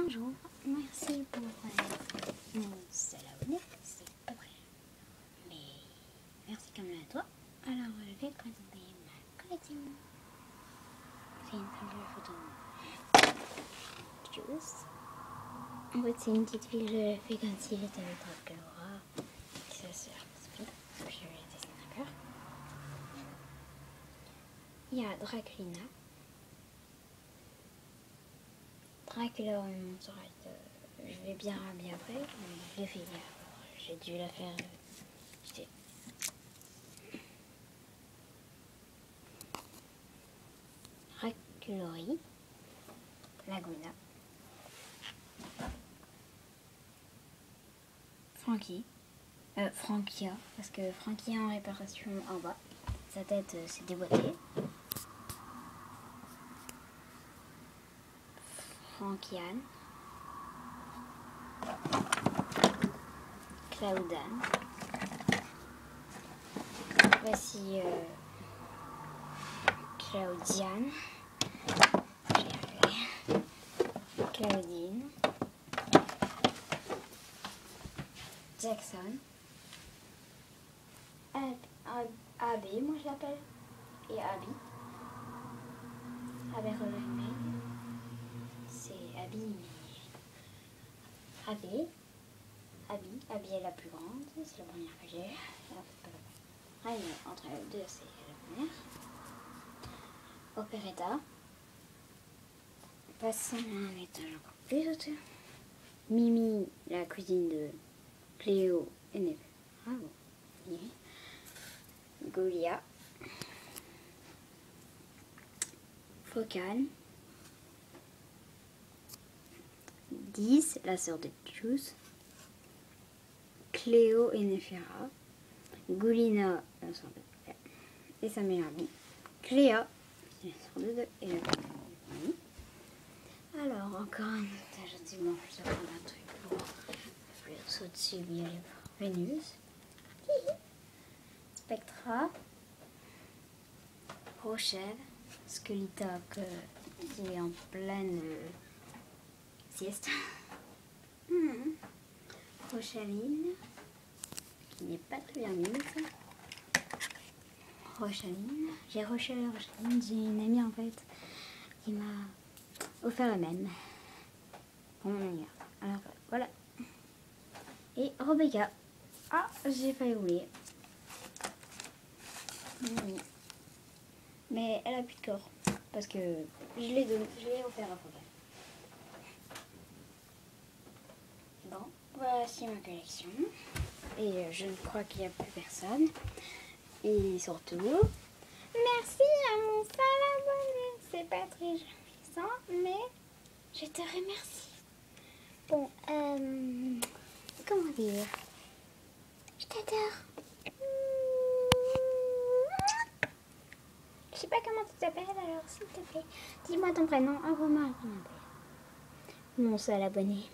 Bonjour, merci pour mon seul abonné, c'est pas vrai. Mais merci quand même à toi. Alors je vais te présenter ma collection. C'est une simple photo. Juste. En fait c'est une petite fille, je l'ai fait comme si j'étais avec Dracula. Ça c'est speed, parce que je vais tester un cœur. Il y a Draculina. Dracula et mon tourette, je l'ai bien rhabillé après, mais je l'ai fait hier, alors j'ai dû la faire jeter. Draculori, Laguna, Frankia, parce que Frankie est en réparation en bas, sa tête s'est déboîtée. Frankiane, Claudan, voici Claudiane, Claudine, Jackson, Abby, moi je l'appelle, et Abby, avec Rosemary, c'est Abby, Abby est la plus grande, c'est la première que j'ai, mais entre les deux c'est la première. Operetta, passons à un étage encore plus haut. Mimi, la cousine de Cléo et Neve. Ah bon, oui. Golia, Focal, 10, la sœur de Juice, Cléo et Nefera, Goulina, la sœur de Cléa, et sa meilleure amie, Cléa, la sœur de deux, et la famille. Alors, encore un étage au-dessus, je vais prendre un truc pour le au-dessus, il y a les Vénus, Spectra, Rochelle, Skelita qui est en pleine sieste, Rochaline, qui n'est pas très bien mise, Rochaline, j'ai Rochelle et Rochaline, j'ai une amie en fait qui m'a offert la même pour mon anniversaire. Alors voilà. Et Rebecca, ah j'ai failli oublier. Oui. Mais elle a plus de corps parce que je l'ai offert à Focal. Bon, voici ma collection. Et je crois qu'il n'y a plus personne. Et surtout, merci à mon seul abonné. C'est pas très jouissant, mais je te remercie. Bon, comment dire? Je t'adore. Je sais pas comment tu t'appelles, alors s'il te plaît, dis-moi ton prénom, envoie-moi un commentaire. Mon seul abonné.